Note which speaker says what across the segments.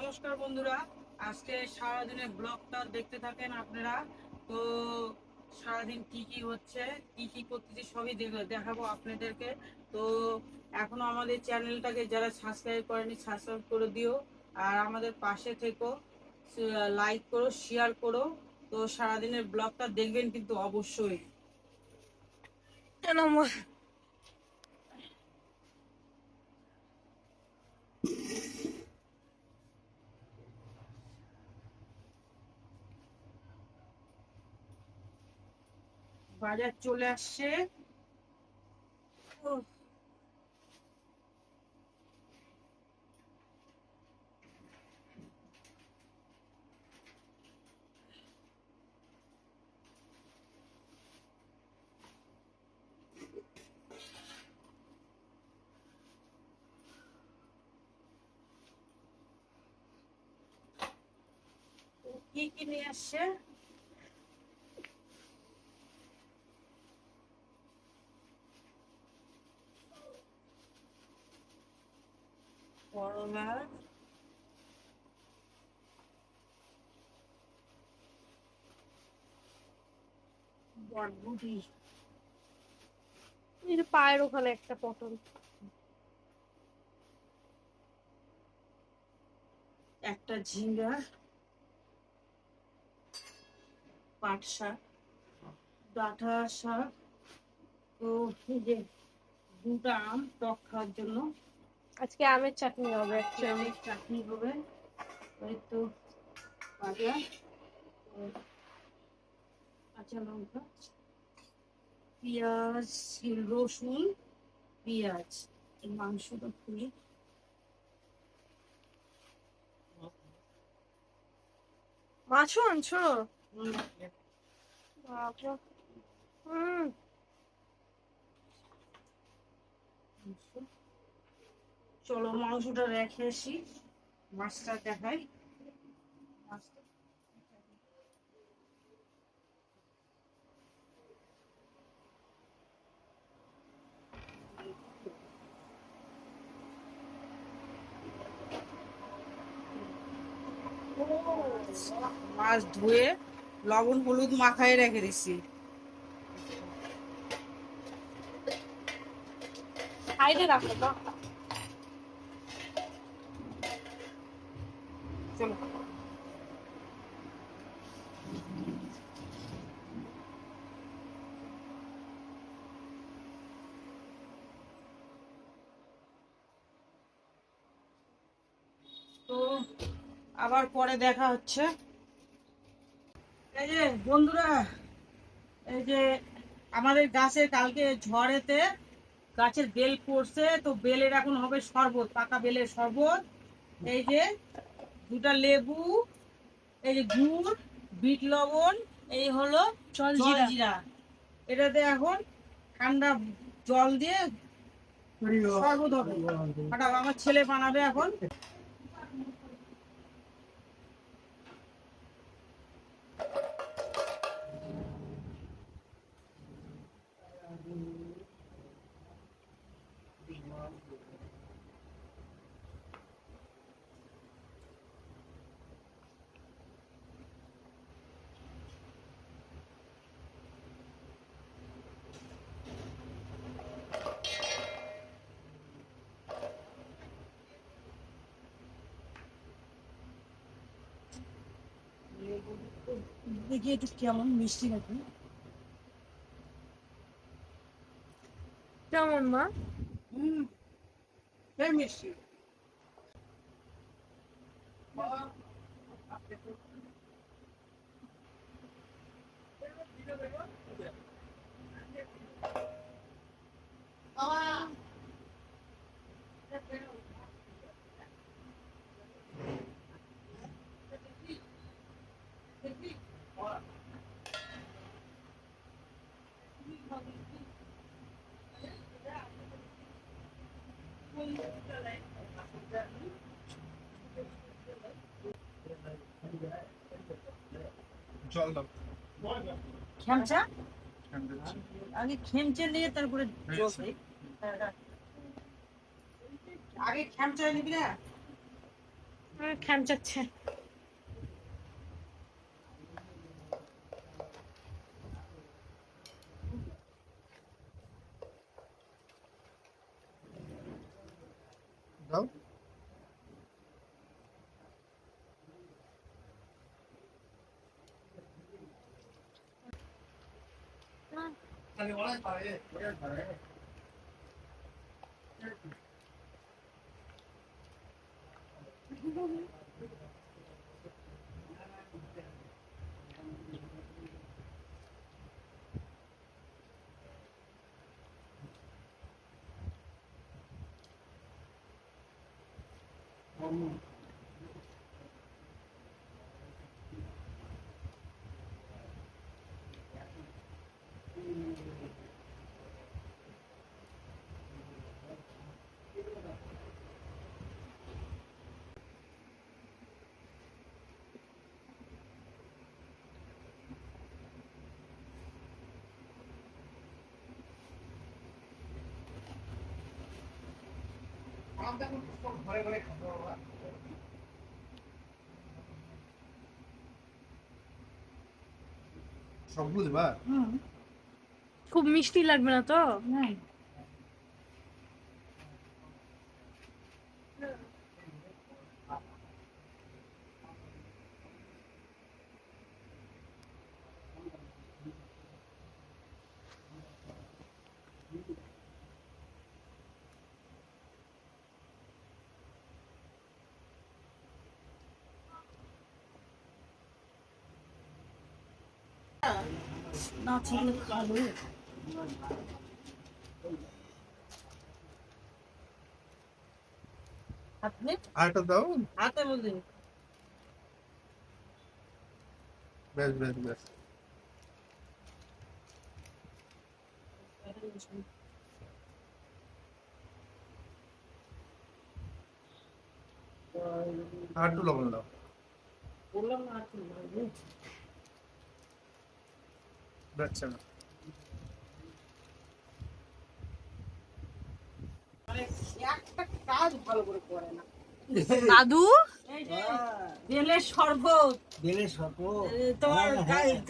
Speaker 1: নমস্কার বন্ধুরা, আজকে সারাদিনের ব্লগটা দেখতে থাকেন আপনারা। তো সারাদিন কি কি হচ্ছে, কি কি করতেছি সবই দেখাবো আপনাদেরকে। তো এখনো আমাদের চ্যানেলটাকে যারা সাবস্ক্রাইব করেনি সাবস্ক্রাইব করে দিও, আর আমাদের পাশে থেকো, লাইক করো, শেয়ার করো। তো সারাদিনের ব্লগটা দেখবেন কিন্তু অবশ্যই। বাজার চলে আসছে। উফ, কি কি নিয়ে আসছে? করলা, বরবটি,
Speaker 2: এই যে পায়ের ওখানে একটা পটল।
Speaker 1: একটা ঝিঙ্গা, পাট শাক, ডাঁটা শাক। তো এই যে দুটা আম টক খাওয়ার জন্য,
Speaker 2: আজকে আমের চাটনি হবে
Speaker 1: আজকে আমের চাটনি হবে। ওই তো বাজার, তো কাঁচা লঙ্কা, পেঁয়াজ, রসুন, পেঁয়াজ, এই মাংসটা খুলে
Speaker 2: মাছও আনছো?
Speaker 1: হুম,
Speaker 2: বাবা। হুম।
Speaker 1: চলো মাংসটা রেখে আসি, মাছটা দেখাই। মাছটা মাছ ধুয়ে লবণ হলুদ মাখায় রেখে দিছি।
Speaker 2: সাইডে রাখো তো।
Speaker 1: চলো, তো আবার পরে দেখা হচ্ছে। এই যে বন্ধুরা, এই যে আমাদের গাছে কালকে ঝড়েতে গাছের বেল পড়ছে, তো বেলের এখন হবে শরবত, পাকা বেলের শরবত। এই যে দুটা লেবু, এই যে গুড়, বিট লবণ, এই হলো জলজিরা। এটাতে এখন ঠান্ডা জল দিয়ে শরবত হবে। ফাটাবো, আমার ছেলে বানাবে এখন। দেখি একটু কেমন মিষ্টি নাকি।
Speaker 2: কেমন মা?
Speaker 1: হুম, সেই মিষ্টি।
Speaker 3: জল দাও।
Speaker 1: খেমচা,
Speaker 3: ফ্যান দিচ্ছি।
Speaker 1: আগে খেমচে নিয়ে তারপরে জল
Speaker 3: হয়েছে।
Speaker 1: দিই। আগে খেমচা নিবি না?
Speaker 2: খ্যামচাচ্ছে।
Speaker 3: দাও ঘরে ঘরে খাবো বাবা। সবগুলো দেবা?
Speaker 2: খুব মিষ্টি লাগবে না তো?
Speaker 1: না থাকলে খাবো। আপনি
Speaker 3: আরেকটা দাও।
Speaker 1: হাতে বললেন
Speaker 3: বেশ বেশ বেশ। আর একটু লবণ দাও।
Speaker 1: বললাম না আর কি বলবো?
Speaker 3: যাচ্ছে না।
Speaker 1: মানে একটা কাজ ভালো করে করে না।
Speaker 2: দাদু
Speaker 1: এই যে বেলের শরবত,
Speaker 4: বেলের শরবত।
Speaker 1: তোমার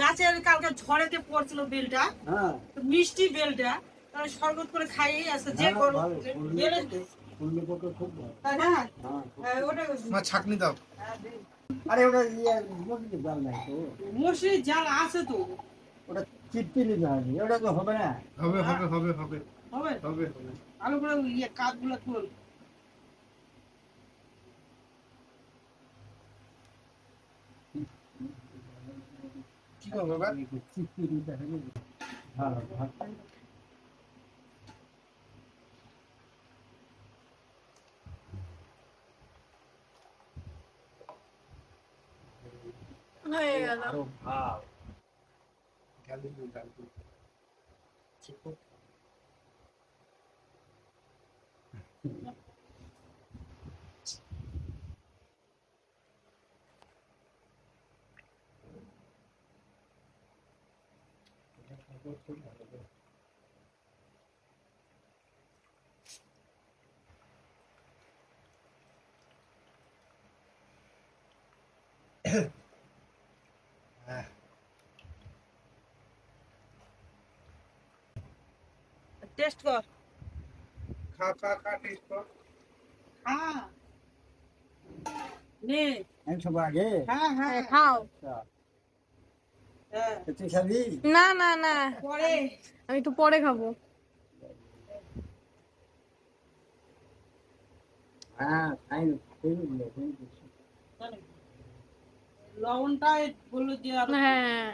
Speaker 1: গাছের কালকে ঝড়েতে পড়ছিল বেলটা,
Speaker 4: হ্যাঁ
Speaker 1: তো মিষ্টি বেলটা, তাহলে শরবত করে খাইয়েই আছে যে
Speaker 4: হ্যাঁ,
Speaker 1: গরম
Speaker 4: ভালো।
Speaker 1: বেলের
Speaker 4: ফুললে পক্ষে খুব ভালো।
Speaker 1: তাই না?
Speaker 4: হ্যাঁ।
Speaker 1: হ্যাঁ, ওটা
Speaker 3: মা ছাকনি দাও।
Speaker 4: আরে ওটা মসজিদের জাল নাই তো,
Speaker 1: মশির জাল আছে তো,
Speaker 4: ওটা চিপতে নিতে হবে, ওটা তো হবে না।
Speaker 3: হবে হবে হবে হবে
Speaker 1: হবে
Speaker 3: হবে হবে।
Speaker 1: ভালো করে কাঠগুলো তুল।
Speaker 3: কি করবো এবার?
Speaker 4: চিপতে নিতে হবে। ভালো ভালো।
Speaker 2: হয়ে গেল।
Speaker 4: আরো ভালো।
Speaker 3: গালি দিই, গালি দিই। হ্যাঁ,
Speaker 1: টেস্ট কর।
Speaker 3: খা খা খা, টেস্ট কর।
Speaker 1: হ্যাঁ নে।
Speaker 4: আমি সব আগে।
Speaker 1: হ্যাঁ হ্যাঁ
Speaker 2: খাও।
Speaker 4: আচ্ছা,
Speaker 1: হ্যাঁ
Speaker 4: তুই খাবি?
Speaker 2: না না না,
Speaker 1: পরে
Speaker 2: আমি একটু পরে খাবো।
Speaker 4: হ্যাঁ খাইনি, খেয়ে
Speaker 1: লবণটা বললো যে আর
Speaker 2: হ্যাঁ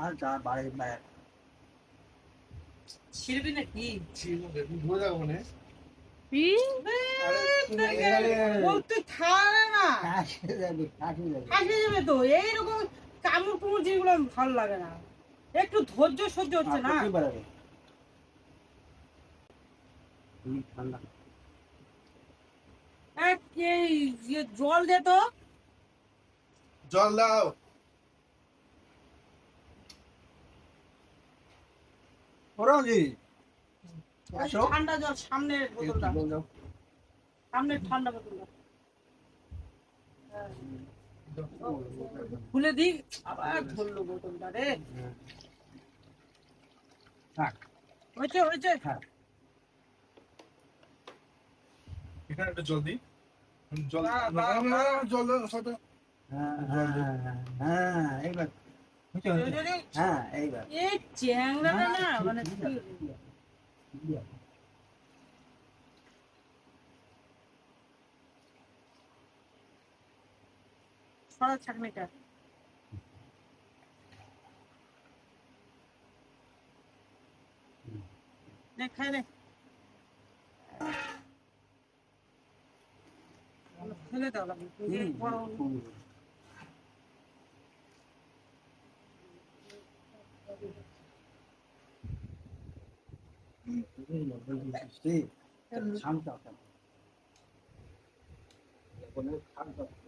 Speaker 4: আর যা বাড়ি বাইরে
Speaker 1: ছিড়বি নাকি?
Speaker 3: ধুয়ে যাবো না।
Speaker 2: কি?
Speaker 1: বলতে থারে না,
Speaker 4: কাশে যাবে, কাশে যাবে।
Speaker 1: ফাঁসে যাবে তো। এইরকম কামড় কুমড় যেগুলো ভালো লাগে না, একটু ধৈর্য সহ্য হচ্ছে না।
Speaker 4: কি বাড়াবে? ঠান্ডা।
Speaker 1: এই জল দে তো।
Speaker 3: জল দাও।
Speaker 4: ওরঞ্জি আসো
Speaker 1: ঠান্ডা জল সামনের বোতলটা,
Speaker 4: জল দাও।
Speaker 1: সামনের ঠান্ডা বোতলটা খুলে দিই, আবার ধরলো বোতলটা রে।
Speaker 4: থাক
Speaker 1: হয়েছে হয়েছে।
Speaker 4: থাক
Speaker 3: এখানে একটা জল দিই জল জল সাথে
Speaker 4: হ্যাঁ হ্যাঁ হ্যাঁ এইবার হয়েছে, হয়েছে। হ্যাঁ এইবার
Speaker 1: এই চ্যাংড়াটা না মানে সরা ছাকনিটা। নে খাই রে, ফেলে দাও লাগবে বড়।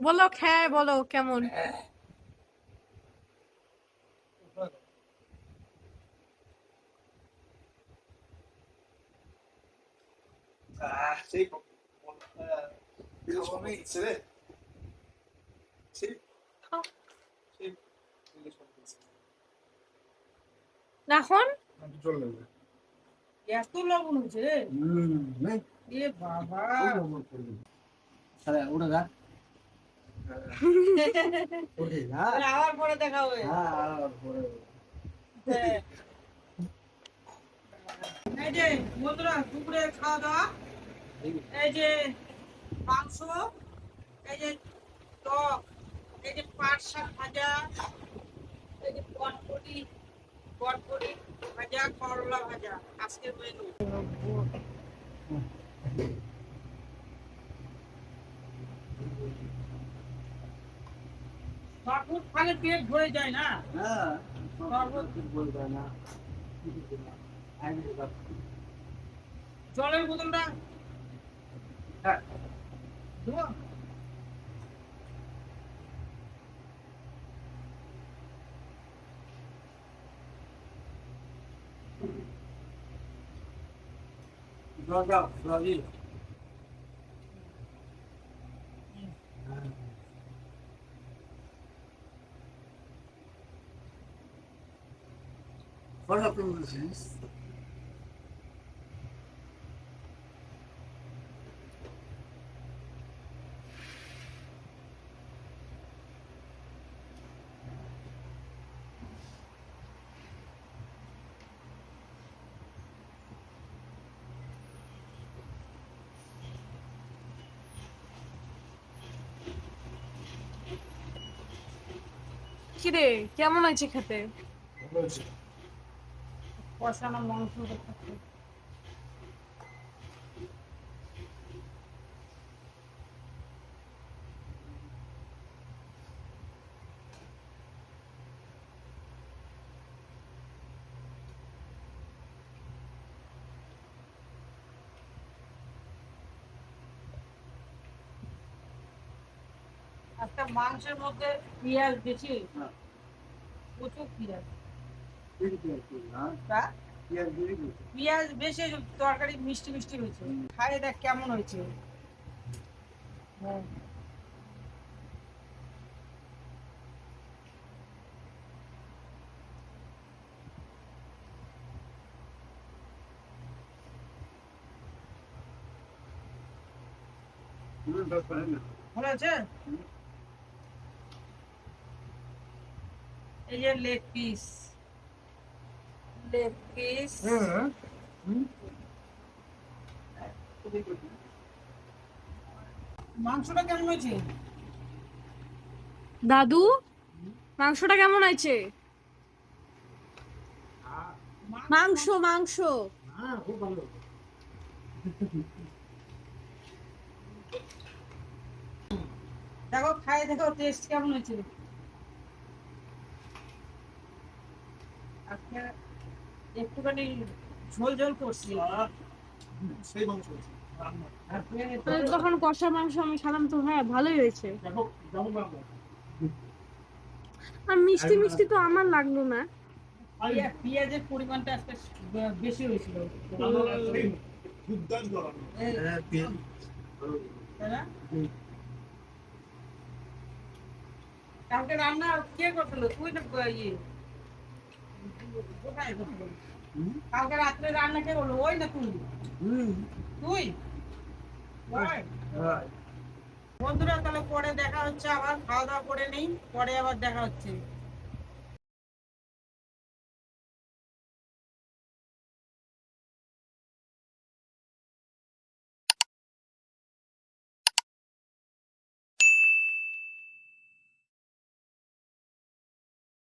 Speaker 2: বলো খেয়ে বলো কেমন।
Speaker 3: সেই সময় ইচ্ছে রে সেই সেই
Speaker 2: এখন
Speaker 3: জল লাগবে
Speaker 1: এত লবণ হয়েছে রে এ বাবা।
Speaker 4: উঠে যা উঠে যা
Speaker 1: তাহলে আবার পরে দেখা হবে।
Speaker 4: হ্যাঁ আর পরে
Speaker 1: হ্যাঁ। এই যে বন্ধুরা দুপুরে খাওয়া দাওয়া, এই যে মাংস, এই যে টক, এই যে পাট শাক ভাজা, এই যে বটবটি ভাজা, করলা ভাজা আজকের মেনু। শরবত খালে পেট ভরে যায় না।
Speaker 4: হ্যাঁ
Speaker 1: শরবত
Speaker 4: বলবে না
Speaker 1: জলের বোতলটা
Speaker 4: হ্যাঁ
Speaker 1: দেবো?
Speaker 4: জল দাও জল দিই What happened with this?
Speaker 2: কিরে কেমন আছে খেতে?
Speaker 3: ভালো আছে
Speaker 1: কষানো মাংস দেখাচ্ছে। একটা মাংসের মধ্যে পেঁয়াজ বেশি, প্রচুর পেঁয়াজ। তা পেঁয়াজ বেশি, তরকারি মিষ্টি মিষ্টি হয়েছে। খাই দেখ কেমন হয়েছে। হ্যাঁ ভালো আছে। এই যে লেগ পিস, মাংসটা কেমন হয়েছে?
Speaker 2: দাদু মাংসটা কেমন আছে? মাংস মাংস
Speaker 4: খুব ভালো
Speaker 1: দেখো খাই দেখো টেস্ট কেমন হয়েছে। আজকে একটুখানি ঝোল ঝোল করছি।
Speaker 3: সেই মাংস আছে
Speaker 2: তখন কষা মাংস আমি খেলাম তো, হ্যাঁ ভালোই হয়েছে।
Speaker 3: দেখো যেমন বাংলা
Speaker 2: আর মিষ্টি মিষ্টি তো আমার লাগলো না।
Speaker 1: পেঁয়াজের পরিমাণটা আজকে বেশি হয়েছিল,
Speaker 3: দুর্দান্ত রান্না।
Speaker 4: হ্যাঁ, পেঁয়াজ।
Speaker 1: তাই না? কালকে রান্না কে করছিল? তুই না ইয়ে কোথায় করছিল?
Speaker 4: হুম,
Speaker 1: কালকে রাত্রে রান্না কে করলো? ওই না তুই?
Speaker 4: হুম,
Speaker 1: তুই? ওই?
Speaker 4: হয়।
Speaker 1: বন্ধুরা তাহলে পরে দেখা হচ্ছে, আবার খাওয়া দাওয়া করে নেই, পরে আবার দেখা হচ্ছে।